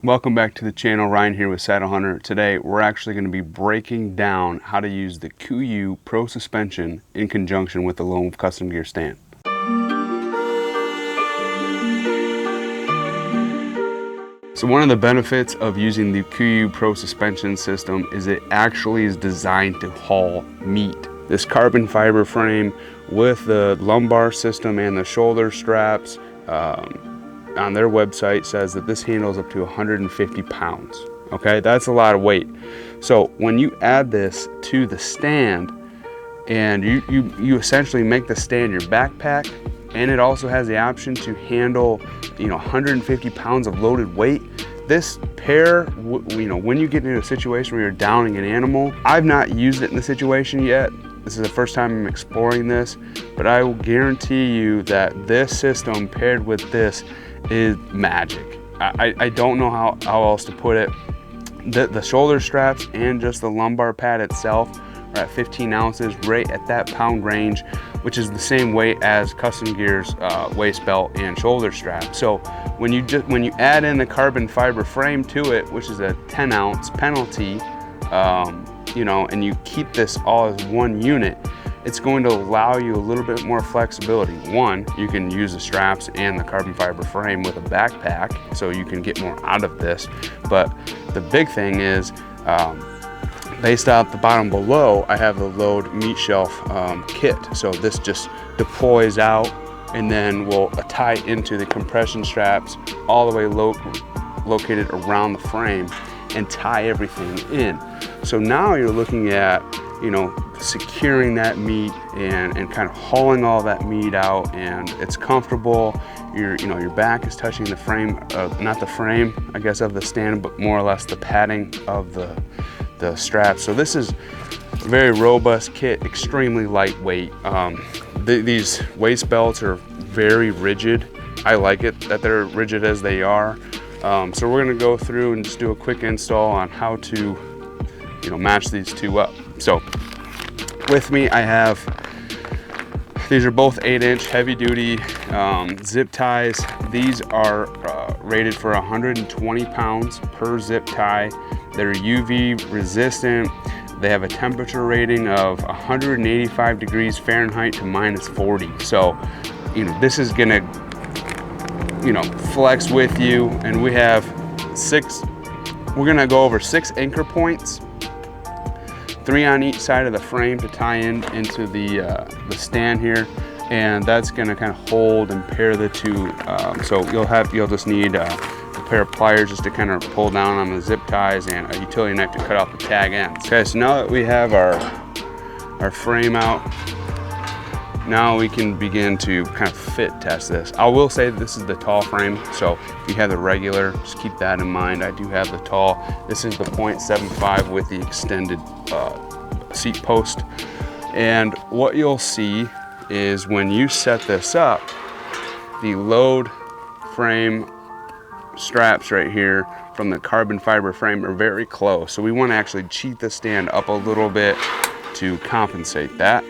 Welcome back to the channel. Ryan here with Saddle Hunter. Today we're actually going to be breaking down how to use the KUIU Pro Suspension in conjunction with the Lone Custom Gear stand. So one of the benefits of using the KUIU Pro Suspension system is it actually is designed to haul meat. This carbon fiber frame with the lumbar system and the shoulder straps on their website says that this handles up to 150 pounds. Okay, that's a lot of weight. So when you add this to the stand and you essentially make the stand your backpack, and it also has the option to handle 150 pounds of loaded weight. This pair, when you get into a situation where you're downing an animal, I've not used it in the situation yet. This is the first time I'm exploring this, but I will guarantee you that this system paired with this is magic. I don't know how else to put it. The shoulder straps and just the lumbar pad itself are at 15 ounces, right at that pound range, which is the same weight as Custom Gear's waist belt and shoulder strap. So when you add in the carbon fiber frame to it, which is a 10-ounce penalty, and you keep this all as one unit, it's going to allow you a little bit more flexibility. One, you can use the straps and the carbon fiber frame with a backpack, so you can get more out of this. But the big thing is, based out the bottom below, I have the load meat shelf kit. So this just deploys out and then will tie into the compression straps all the way located around the frame and tie everything in. So now you're looking at, securing that meat and kind of hauling all that meat out, and it's comfortable. Your back is touching the frame, not the frame, I guess, of the stand, but more or less the padding of the straps. So this is a very robust kit, extremely lightweight. These waist belts are very rigid. I like it that they're rigid as they are. So we're gonna go through and just do a quick install on how to match these two up. So with me, I have, these are both 8-inch heavy duty zip ties. These are rated for 120 pounds per zip tie. They're UV resistant. They have a temperature rating of 185 degrees Fahrenheit to -40. So, this is gonna, flex with you. And we have we're gonna go over 6 anchor points, 3 on each side of the frame to tie into the stand here, and that's going to kind of hold and pair the two. So you'll just need a pair of pliers just to kind of pull down on the zip ties, and a utility knife to cut off the tag ends. Okay, so now that we have our frame out, now we can begin to kind of fit test this. I will say that this is the tall frame, so if you have the regular, just keep that in mind. I do have the tall. This is the 0.75 with the extended seat post. And what you'll see is when you set this up, the load frame straps right here from the carbon fiber frame are very close. So we want to actually cheat the stand up a little bit to compensate that.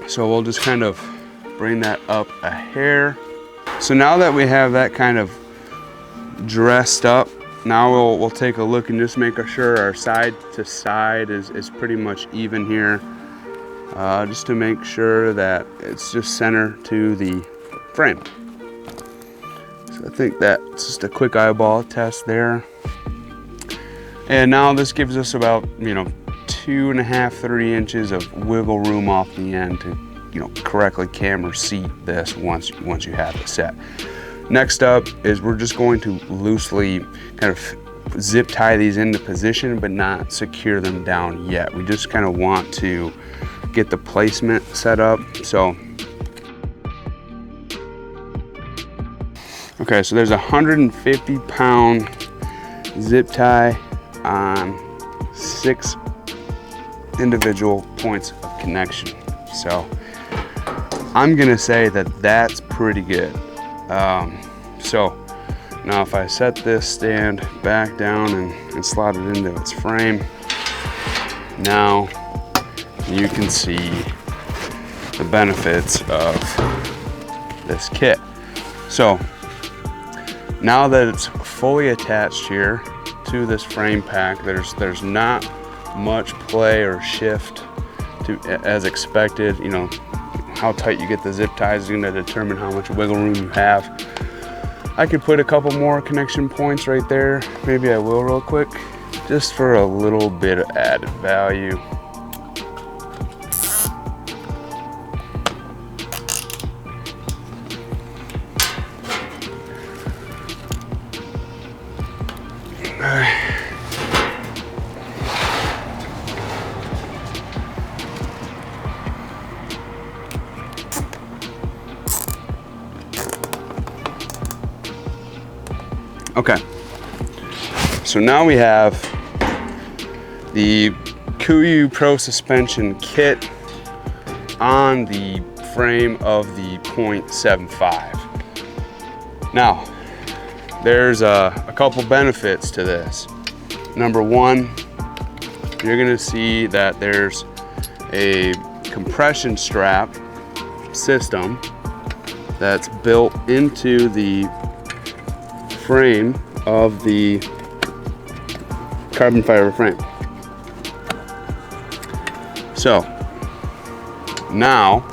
So we'll just kind of bring that up a hair. So now that we have that kind of dressed up, now we'll take a look and just make sure our side to side is pretty much even here. Just to make sure that it's just center to the frame. So I think that's just a quick eyeball test there. And now this gives us about, 2.5, 3 inches of wiggle room off the end to, correctly camera seat this once you have it set. Next up is we're just going to loosely kind of zip tie these into position, but not secure them down yet. We just kind of want to get the placement set up. So, okay, so there's a 150 pound zip tie on 6 individual points of connection. So I'm gonna say that that's pretty good. So now if I set this stand back down and slot it into its frame, now you can see the benefits of this kit. So now that it's fully attached here to this frame pack. There's not much play or shift to as expected. You know, how tight you get the zip ties is going to determine how much wiggle room you have. I could put a couple more connection points right there. Maybe I will real quick, just for a little bit of added value. Okay, so now we have the KUIU Pro suspension kit on the frame of the 0.75. Now, there's a couple benefits to this. Number one, you're gonna see that there's a compression strap system that's built into the frame of the carbon fiber frame. So now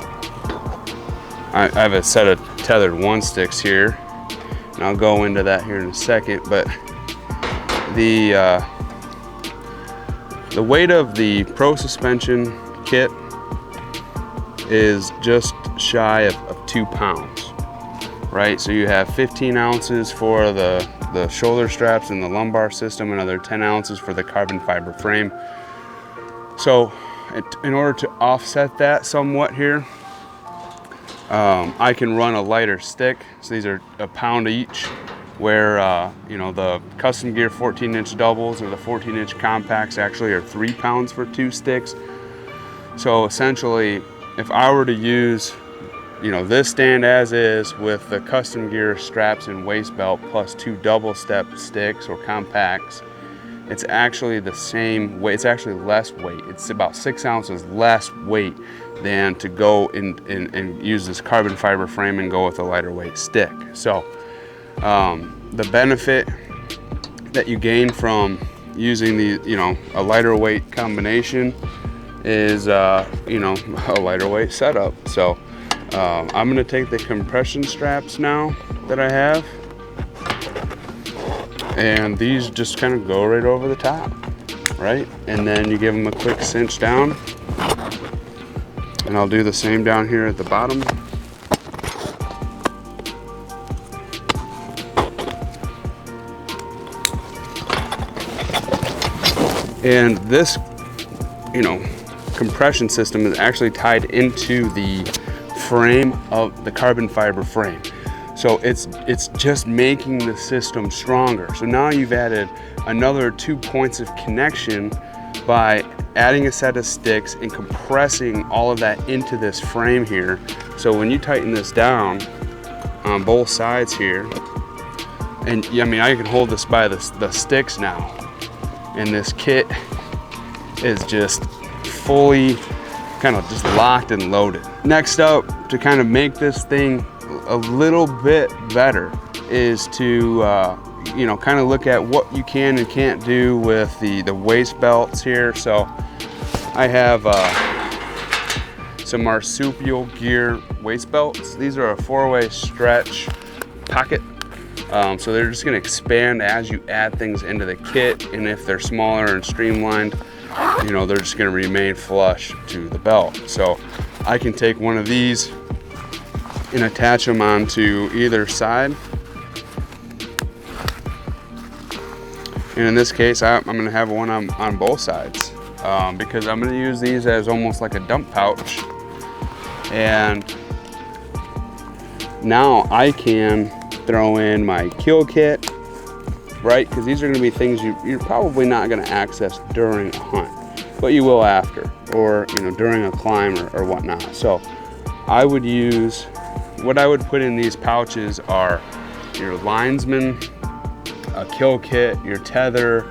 I have a set of tethered 1 sticks here, and I'll go into that here in a second, but the weight of the Pro suspension kit is just shy of 2 pounds. Right, so you have 15 ounces for the shoulder straps and the lumbar system, another 10 ounces for the carbon fiber frame. So in order to offset that somewhat here, I can run a lighter stick. So these are a pound each, where you know, the custom gear 14-inch doubles or the 14-inch compacts actually are 3 pounds for 2 sticks. So essentially, if I were to use, you know, this stand as is with the custom gear straps and waist belt plus 2 double step sticks or compacts, it's actually the same weight. It's actually less weight. It's about 6 ounces less weight than to go and use this carbon fiber frame and go with a lighter weight stick. So the benefit that you gain from using the, you know, a lighter weight combination is you know, a lighter weight setup. So I'm gonna take the compression straps now that I have, and these just kind of go right over the top, right? And then you give them a quick cinch down, and I'll do the same down here at the bottom. And this, you know, compression system is actually tied into the frame of the carbon fiber frame. So it's just making the system stronger. So now you've added another 2 points of connection by adding a set of sticks and compressing all of that into this frame here. So when you tighten this down on both sides here, and I mean, I can hold this by the sticks now, and this kit is just fully kind of just locked and loaded. Next up, to kind of make this thing a little bit better, is to you know, kind of look at what you can and can't do with the waist belts here. So I have some marsupial gear waist belts. These are a 4-way stretch pocket. So they're just gonna expand as you add things into the kit, and if they're smaller and streamlined, you know, they're just gonna remain flush to the belt. So I can take one of these and attach them onto either side. And in this case, I'm gonna have one on both sides, because I'm gonna use these as almost like a dump pouch. And now I can throw in my kill kit, right? Because these are gonna be things you're probably not gonna access during a hunt, but you will after, or, you know, during a climb or whatnot. So I would use, what I would put in these pouches are your linesman, a kill kit, your tether,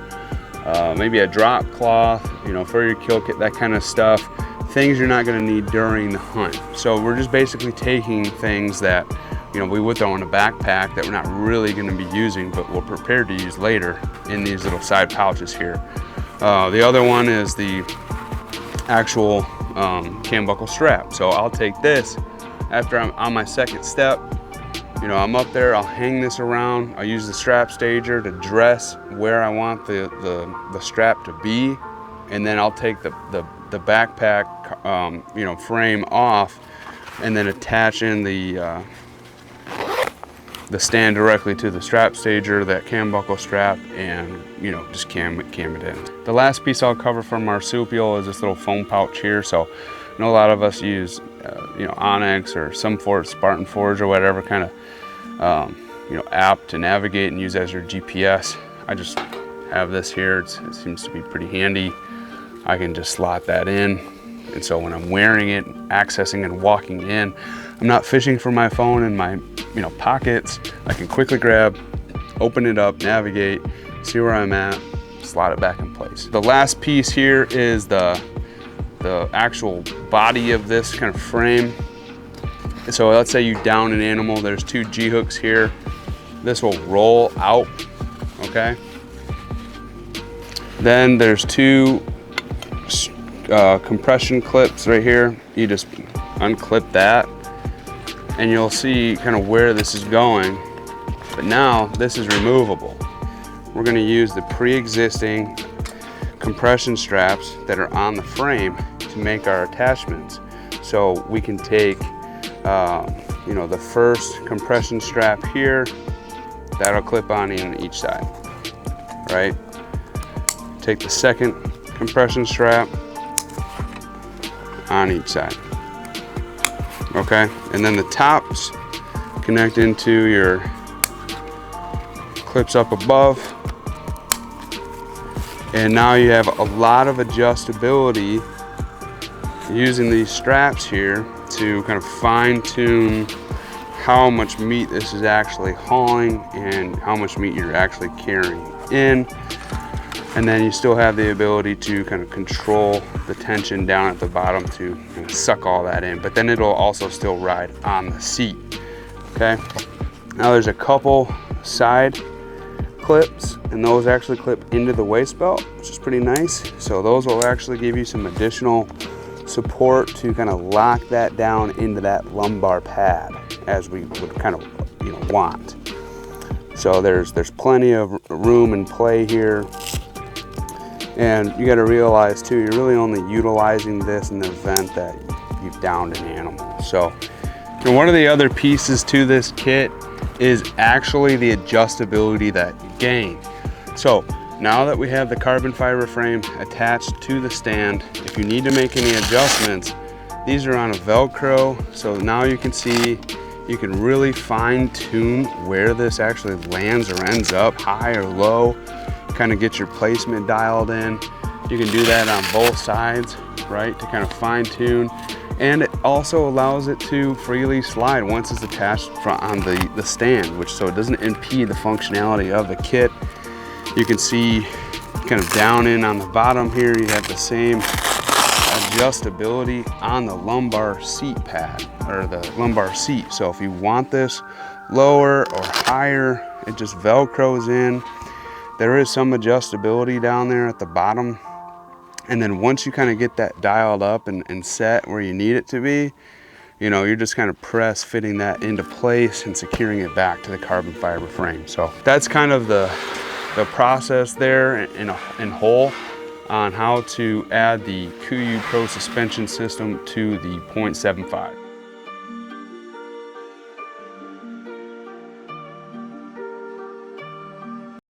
maybe a drop cloth, you know, for your kill kit, that kind of stuff. Things you're not gonna need during the hunt. So we're just basically taking things that you know, we would throw in a backpack that we're not really going to be using, but we're prepared to use later in these little side pouches here. The other one is the actual cam buckle strap. So I'll take this after I'm on my second step. You know, I'm up there, I'll hang this around. I'll use the strap stager to dress where I want the strap to be. And then I'll take the backpack, you know, frame off and then attach in the stand directly to the strap stager, that cam buckle strap, and, you know, just cam it in. The last piece I'll cover for marsupial is this little foam pouch here. So I know a lot of us use, you know, Onyx or some Spartan Forge or whatever kind of, you know, app to navigate and use as your GPS. I just have this here. It seems to be pretty handy. I can just slot that in. And so when I'm wearing it, accessing and walking in, I'm not fishing for my phone in my, you know, pockets. I can quickly grab, open it up, navigate, see where I'm at, slot it back in place. The last piece here is the actual body of this kind of frame. So let's say you down an animal, there's 2 G-hooks here. This will roll out, okay? Then there's 2 compression clips right here. You just unclip that and you'll see kind of where this is going. But now this is removable. We're going to use the pre-existing compression straps that are on the frame to make our attachments. So we can take you know, the first compression strap here, that'll clip on in each side, right? Take the second compression strap on each side, okay? And then the tops connect into your clips up above. And now you have a lot of adjustability using these straps here to kind of fine tune how much meat this is actually hauling and how much meat you're actually carrying in. And then you still have the ability to kind of control the tension down at the bottom to kind of suck all that in, but then it'll also still ride on the seat, okay? Now there's a couple side clips and those actually clip into the waist belt, which is pretty nice. So those will actually give you some additional support to kind of lock that down into that lumbar pad as we would kind of, you know, want. So there's plenty of room and play here. And you got to realize too, you're really only utilizing this in the event that you've downed an animal. So, and one of the other pieces to this kit is actually the adjustability that you gain. So now that we have the carbon fiber frame attached to the stand, if you need to make any adjustments, these are on a Velcro. So now you can see, you can really fine tune where this actually lands or ends up, high or low, kind of get your placement dialed in. You can do that on both sides, right, to kind of fine tune. And it also allows it to freely slide once it's attached on the stand, which so it doesn't impede the functionality of the kit. You can see kind of down in on the bottom here, you have the same adjustability on the lumbar seat pad or the lumbar seat. So if you want this lower or higher, it just Velcros in. There is some adjustability down there at the bottom. And then once you kind of get that dialed up and set where you need it to be, you know, you're just kind of fitting that into place and securing it back to the carbon fiber frame. So that's kind of the process there in whole on how to add the KUIU Pro suspension system to the .75.